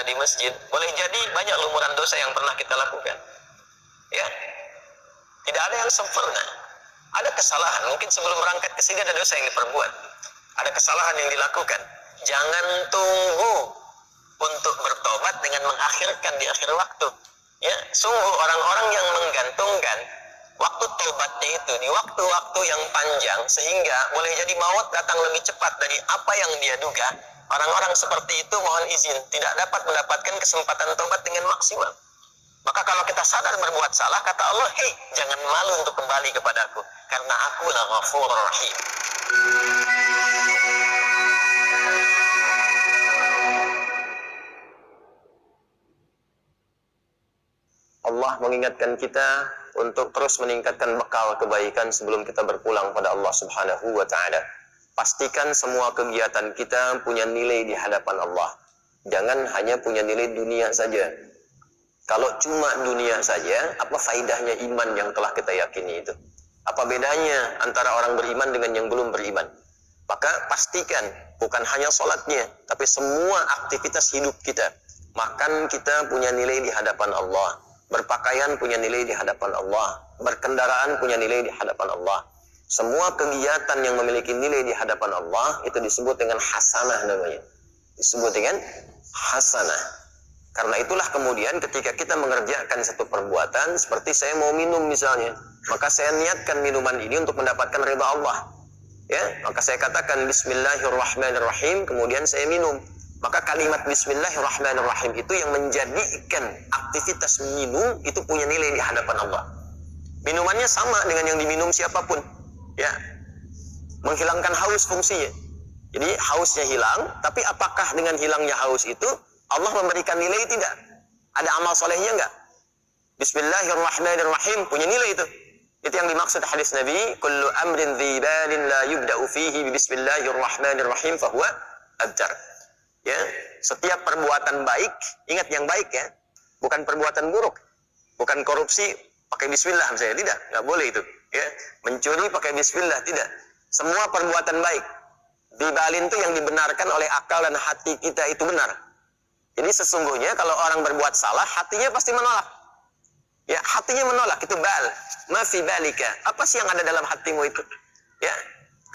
di masjid, boleh jadi banyak lumuran dosa yang pernah kita lakukan. Ya, tidak ada yang sempurna. Ada kesalahan, mungkin sebelum berangkat ke sini ada dosa yang diperbuat, ada kesalahan yang dilakukan. Jangan tunggu untuk bertobat dengan mengakhirkan di akhir waktu. Ya, sungguh orang-orang yang menggantungkan waktu tobatnya itu di waktu-waktu yang panjang, sehingga boleh jadi maut datang lebih cepat dari apa yang dia duga. Orang-orang seperti itu mohon izin tidak dapat mendapatkan kesempatan tobat dengan maksimal. Maka kalau kita sadar berbuat salah, kata Allah, hei, jangan malu untuk kembali kepadaku, karena aku la Ghafurur Rahim. Allah mengingatkan kita untuk terus meningkatkan bekal kebaikan sebelum kita berpulang pada Allah Subhanahu wa Ta'ala. Pastikan semua kegiatan kita punya nilai di hadapan Allah. Jangan hanya punya nilai dunia saja. Kalau cuma dunia saja, apa faidahnya iman yang telah kita yakini itu? Apa bedanya antara orang beriman dengan yang belum beriman? Maka pastikan bukan hanya sholatnya, tapi semua aktivitas hidup kita. Makan kita punya nilai di hadapan Allah. Berpakaian punya nilai di hadapan Allah. Berkendaraan punya nilai di hadapan Allah. Semua kegiatan yang memiliki nilai di hadapan Allah itu disebut dengan hasanah namanya. Disebut dengan hasanah. Karena itulah kemudian ketika kita mengerjakan satu perbuatan, seperti saya mau minum misalnya, maka saya niatkan minuman ini untuk mendapatkan ridha Allah. Ya, maka saya katakan Bismillahirrahmanirrahim, kemudian saya minum. Maka kalimat Bismillahirrahmanirrahim itu yang menjadikan aktivitas minum itu punya nilai di hadapan Allah. Minumannya sama dengan yang diminum siapapun. Ya, menghilangkan haus fungsinya. Jadi hausnya hilang, tapi apakah dengan hilangnya haus itu Allah memberikan nilai tidak? Ada amal solehnya enggak? Bismillahirrahmanirrahim punya nilai itu. Itu yang dimaksud hadis Nabi, kullu amrin dzibalin la yubda'u fihi bi bismillahirrahmanirrahim fahuwa abtar. Ya, setiap perbuatan baik, ingat yang baik ya, bukan perbuatan buruk, bukan korupsi pakai bismillah misalnya, tidak, nggak boleh itu. Ya, mencuri pakai bismillah, tidak. Semua perbuatan baik dibalin itu yang dibenarkan oleh akal dan hati kita itu benar. Jadi sesungguhnya kalau orang berbuat salah, hatinya pasti menolak. Ya, hatinya menolak, itu bal. Ma fi balika. Apa sih yang ada dalam hatimu itu? Ya,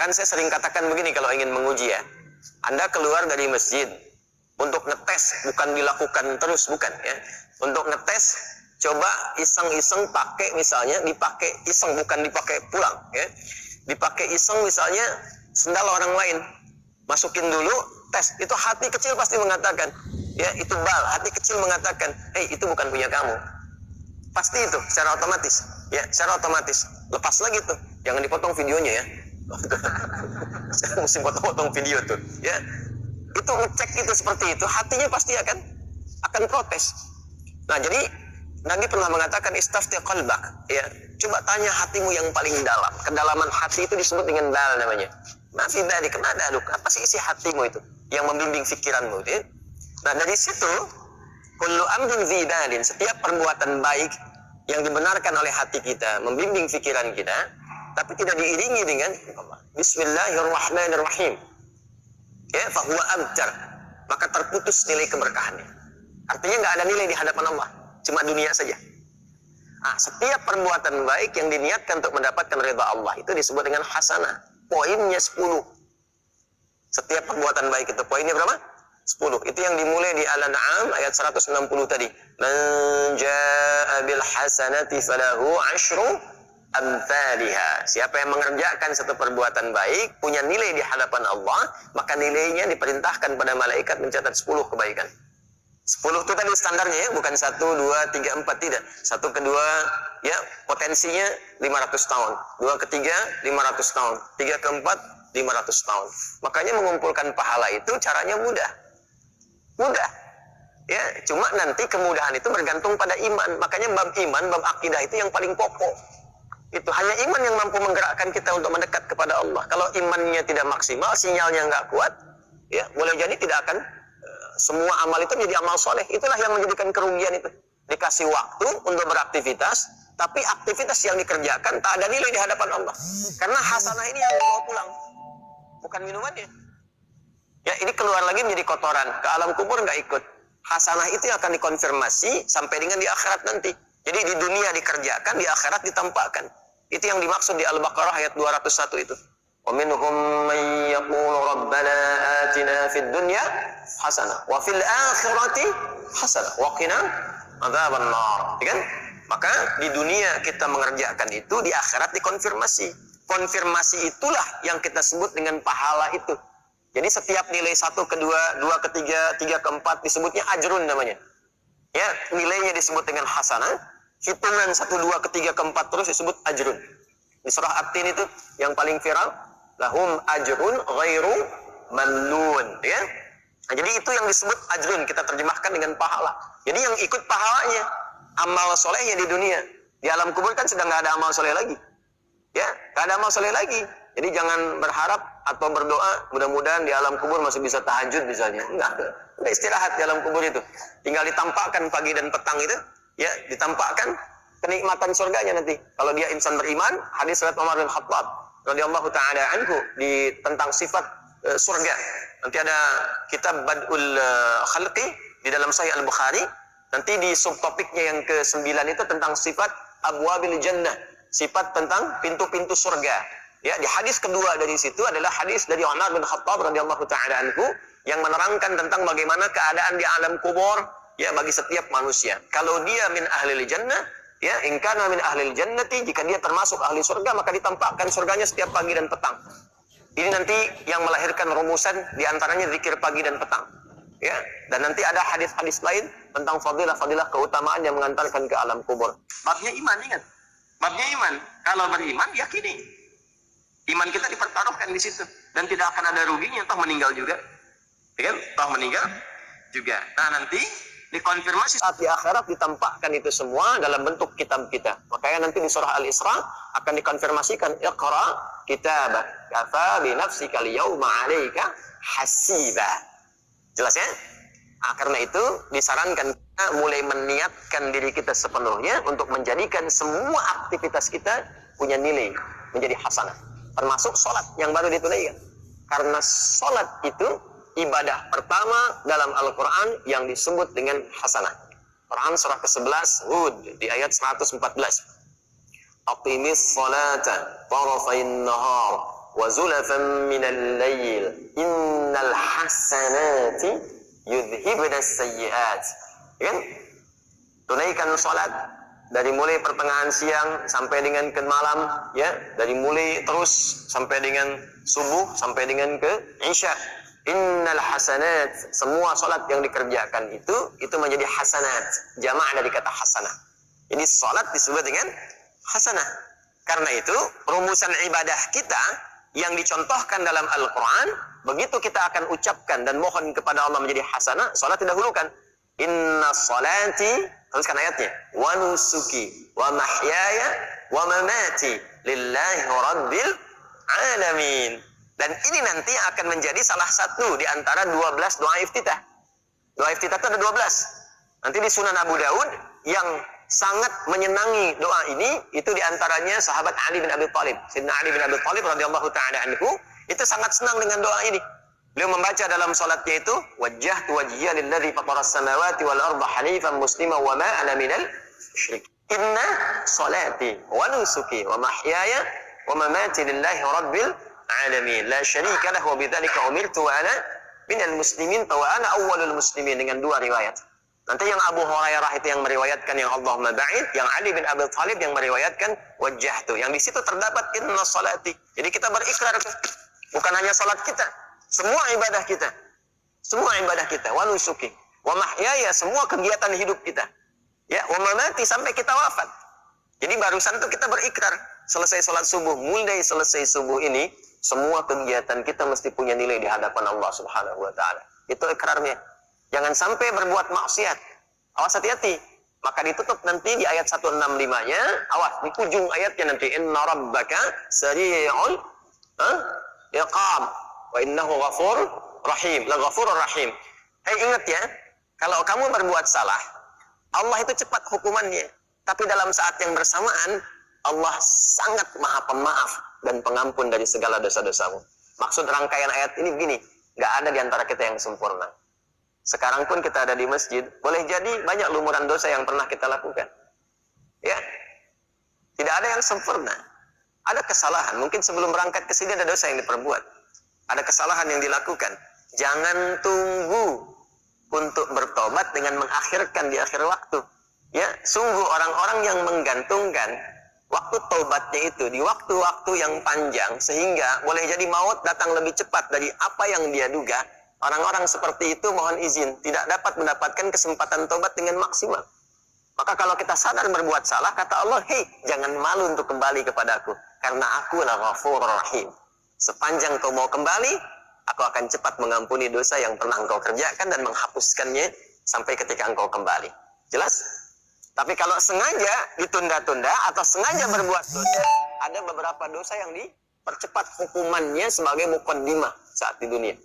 kan saya sering katakan begini kalau ingin menguji ya. Anda keluar dari masjid untuk ngetes, bukan dilakukan terus, bukan ya. Untuk ngetes, coba iseng-iseng pakai misalnya, dipakai iseng, bukan dipakai pulang ya. Dipakai iseng misalnya sendal orang lain. Masukin dulu, tes. Itu hati kecil pasti mengatakan, ya itu bal, hati kecil mengatakan, hei itu bukan punya kamu. Pasti itu secara otomatis, ya secara otomatis. Lepas lagi tuh, jangan dipotong videonya ya. Saya mesti potong-potong video tuh, ya. Itu ngecek itu seperti itu, hatinya pasti akan protes. Nah, jadi Nabi pernah mengatakan istafti qalbak, ya. Coba tanya hatimu yang paling dalam. Kedalaman hati itu disebut dengan bal namanya. Masih dari kenada, apa sih isi hatimu itu yang membimbing pikiranmu, ya? Nah, dari situ kullu amrin dzibalin, setiap perbuatan baik yang dibenarkan oleh hati kita, membimbing pikiran kita, tapi tidak diiringi dengan Bismillahirrahmanirrahim, ya, fahuwa abtar, maka terputus nilai keberkahannya. Artinya nggak ada nilai di hadapan Allah, cuma dunia saja. Nah, setiap perbuatan baik yang diniatkan untuk mendapatkan ridha Allah itu disebut dengan hasanah. Poinnya 10. Setiap perbuatan baik itu poinnya berapa? 10. Itu yang dimulai di Al-An'am ayat 160 tadi. Man jaa'a bil hasanati falahu 'asyru amthaliha. Siapa yang mengerjakan satu perbuatan baik, punya nilai di hadapan Allah, maka nilainya diperintahkan pada malaikat mencatat 10 kebaikan. 10 itu tadi standarnya ya, bukan 1, 2, 3, 4, tidak. 1 kedua ya, potensinya 500 tahun. 2 ketiga 500 tahun. 3 keempat 500 tahun. Makanya mengumpulkan pahala itu caranya mudah. Mudah. Ya, cuma nanti kemudahan itu bergantung pada iman. Makanya bab iman, bab akidah itu yang paling pokok. Itu hanya iman yang mampu menggerakkan kita untuk mendekat kepada Allah. Kalau imannya tidak maksimal, sinyalnya nggak kuat, ya boleh jadi tidak akan semua amal itu menjadi amal soleh. Itulah yang menjadikan kerugian itu. Dikasih waktu untuk beraktivitas, tapi aktivitas yang dikerjakan tak ada nilai di hadapan Allah. Karena hasanah ini yang dibawa pulang, bukan minumannya. Ya, ini keluar lagi menjadi kotoran, ke alam kubur nggak ikut. Hasanah itu yang akan dikonfirmasi sampai dengan di akhirat nanti. Jadi di dunia dikerjakan, di akhirat ditampakkan. Itu yang dimaksud di Al-Baqarah ayat 201 itu. Wa minhum man yaqulu rabbana atina fid dunya hasanah wa fil akhirati hasanah wa qina adzaban nar. Kan? Maka di dunia kita mengerjakan itu, di akhirat dikonfirmasi. Konfirmasi itulah yang kita sebut dengan pahala itu. Jadi setiap nilai 1 ke 2, 2 ke 3, 3 ke 4 disebutnya ajrun namanya. Ya, nilainya disebut dengan hasanah. Hitungan 1, 2 ke 3 ke 4 terus disebut ajrun. Di surah At-Tin itu yang paling viral, lahum ajrun ghairu mamnun, ya. Nah, jadi itu yang disebut ajrun, kita terjemahkan dengan pahala. Jadi yang ikut pahalanya amal solehnya di dunia. Di alam kubur kan sedang nggak ada amal soleh lagi. Ya, nggak ada amal soleh lagi. Jadi jangan berharap atau berdoa mudah-mudahan di alam kubur masih bisa tahajud misalnya. Enggak, udah istirahat di alam kubur itu. Tinggal ditampakkan pagi dan petang itu, ya, ditampakkan kenikmatan surganya nanti. Kalau dia insan beriman, hadis riwayat Umar bin Khattab radhiyallahu taala anhu tentang sifat surga. Nanti ada kitab Badul Khalqi di dalam Sahih Al-Bukhari. Nanti di subtopiknya yang ke-9 itu tentang sifat abwabil jannah, sifat tentang pintu-pintu surga. Ya, di hadis kedua dari situ adalah hadis dari Umar bin Khattab radhiyallahu taala anhu yang menerangkan tentang bagaimana keadaan di alam kubur ya bagi setiap manusia. Kalau dia min ahlil jannah, ya, in kana min ahlil jannati, jika dia termasuk ahli surga maka ditampakkan surganya setiap pagi dan petang. Ini nanti yang melahirkan rumusan di antaranya zikir pagi dan petang. Ya, dan nanti ada hadis-hadis lain tentang fadilah-fadilah keutamaan yang mengantarkan ke alam kubur. Babnya iman, ingat. Babnya iman. Kalau beriman, yakini. Iman kita dipertaruhkan di situ dan tidak akan ada ruginya, toh meninggal juga. Ya, toh meninggal juga. Nah, nanti dikonfirmasi saat di akhirat ditampakkan itu semua dalam bentuk kitab kita. Makanya nanti di surah Al-Isra akan dikonfirmasikan iqra kitabak kafa bi nafsika al-yawma 'alaika hasiba. Jelas ya? Nah, karena itu disarankan kita mulai meniatkan diri kita sepenuhnya untuk menjadikan semua aktivitas kita punya nilai, menjadi hasanah. Termasuk sholat yang baru ditunaikan. Karena sholat itu ibadah pertama dalam Al-Quran yang disebut dengan hasanah. Quran surah ke-11 Hud di ayat 114. Aqimis salata tarafain nahar wa zulafan minal layl innal hasanati yudhibnas sayyiat. Kan? Tunaikan salat dari mulai pertengahan siang sampai dengan ke malam, ya, dari mulai terus sampai dengan subuh sampai dengan ke isya. Innal hasanat, semua salat yang dikerjakan itu menjadi hasanat, jamak dari kata hasanah. Jadi salat disebut dengan hasanah. Karena itu rumusan ibadah kita yang dicontohkan dalam Al-Quran, begitu kita akan ucapkan dan mohon kepada Allah menjadi hasanah, salat didahulukan. Inna salati, teruskan ayatnya, wa nusuki wa mahyaya wa mamati lillahi rabbil alamin. Dan ini nanti akan menjadi salah satu di antara 12 doa iftitah. Doa iftitah itu ada 12. Nanti di Sunan Abu Daud yang sangat menyenangi doa ini, itu diantaranya sahabat Ali bin Abi Thalib. Sayyidina Ali bin Abi Thalib radhiyallahu ta'ala anhu, itu sangat senang dengan doa ini. Beliau membaca dalam salatnya itu, wajjahtu wajhiya lilladzi fataras samawati wal arda hanifan musliman wa ma ana minal musyrikin. Inna salati wa nusuki wa mahyaya wa mamati lillahi rabbil alamin. La syarika lahu wa bidzalika umirtu wa ana minal muslimin wa ana awwalul muslimin, dengan dua riwayat. Nanti yang Abu Hurairah itu yang meriwayatkan yang Allahumma ba'id, yang Ali bin Abi Thalib yang meriwayatkan wajjahtu. Yang di situ terdapat inna salati. Jadi kita berikrar, bukan hanya salat kita, semua ibadah kita. Semua ibadah kita, wa nusuki, wa mahyaya, semua kegiatan hidup kita. Ya, wa mamati, sampai kita wafat. Jadi barusan itu kita berikrar, selesai salat subuh, mulai selesai subuh ini, semua kegiatan kita mesti punya nilai di hadapan Allah Subhanahu wa taala. Itu ikrarnya. Jangan sampai berbuat maksiat. Awas, hati-hati. Maka ditutup nanti di ayat 165-nya. Awas, di ujung ayatnya nanti. Inna rabbaka sari'ul iqab. Wa innahu ghafur rahim. La ghafurur rahim. Ingat ya. Kalau kamu berbuat salah, Allah itu cepat hukumannya. Tapi dalam saat yang bersamaan, Allah sangat maha pemaaf dan pengampun dari segala dosa-dosamu. Maksud rangkaian ayat ini begini. Gak ada di antara kita yang sempurna. Sekarang pun kita ada di masjid, boleh jadi banyak lumuran dosa yang pernah kita lakukan. Ya, tidak ada yang sempurna. Ada kesalahan, mungkin sebelum berangkat ke sini ada dosa yang diperbuat. Ada kesalahan yang dilakukan. Jangan tunggu untuk bertobat dengan mengakhirkan di akhir waktu. Ya, sungguh orang-orang yang menggantungkan waktu taubatnya itu di waktu-waktu yang panjang sehingga boleh jadi maut datang lebih cepat dari apa yang dia duga. Orang-orang seperti itu mohon izin tidak dapat mendapatkan kesempatan taubat dengan maksimal. Maka kalau kita sadar berbuat salah, kata Allah, hei, jangan malu untuk kembali kepadaku. Karena aku adalah Ghafurur Rahim. Sepanjang kau mau kembali, aku akan cepat mengampuni dosa yang pernah engkau kerjakan dan menghapuskannya sampai ketika engkau kembali. Jelas? Tapi kalau sengaja ditunda-tunda atau sengaja berbuat dosa, ada beberapa dosa yang dipercepat hukumannya sebagai muqaddimah saat di dunia.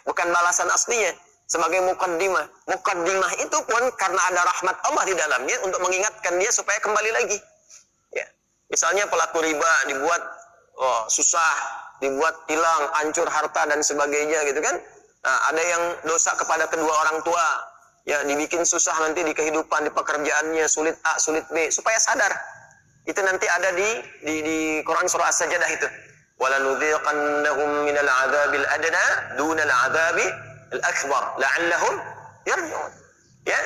Bukan balasan aslinya. Sebagai muqaddimah. Muqaddimah itu pun karena ada rahmat Allah di dalamnya untuk mengingatkan dia supaya kembali lagi. Ya. Misalnya pelaku riba dibuat susah, dibuat hilang, hancur harta dan sebagainya gitu kan. Nah, ada yang dosa kepada kedua orang tua, ya dibikin susah nanti di kehidupan, di pekerjaannya, sulit A, sulit B, supaya sadar. Itu nanti ada di Quran surah As-Sajdah itu. وَلَنُذِيقَنَّهُمْ مِنَ الْعَذَابِ الْأَدْنَى دُونَ الْعَذَابِ الْأَكْبَرِ لَعَلَّهُمْ يَرْجِعُونَ. Ya.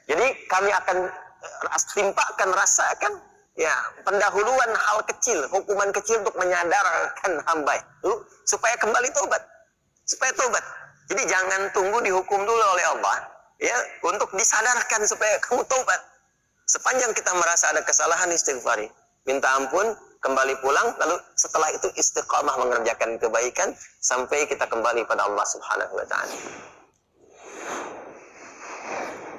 Jadi kami akan timpakan, rasakan ya pendahuluan hal kecil, hukuman kecil untuk menyadarkan hamba supaya kembali tobat. Supaya tobat. Jadi jangan tunggu dihukum dulu oleh Allah ya untuk disadarkan supaya kamu tobat. Sepanjang kita merasa ada kesalahan, istighfari, minta ampun, kembali pulang, lalu setelah itu istiqamah mengerjakan kebaikan sampai kita kembali pada Allah Subhanahu wa taala.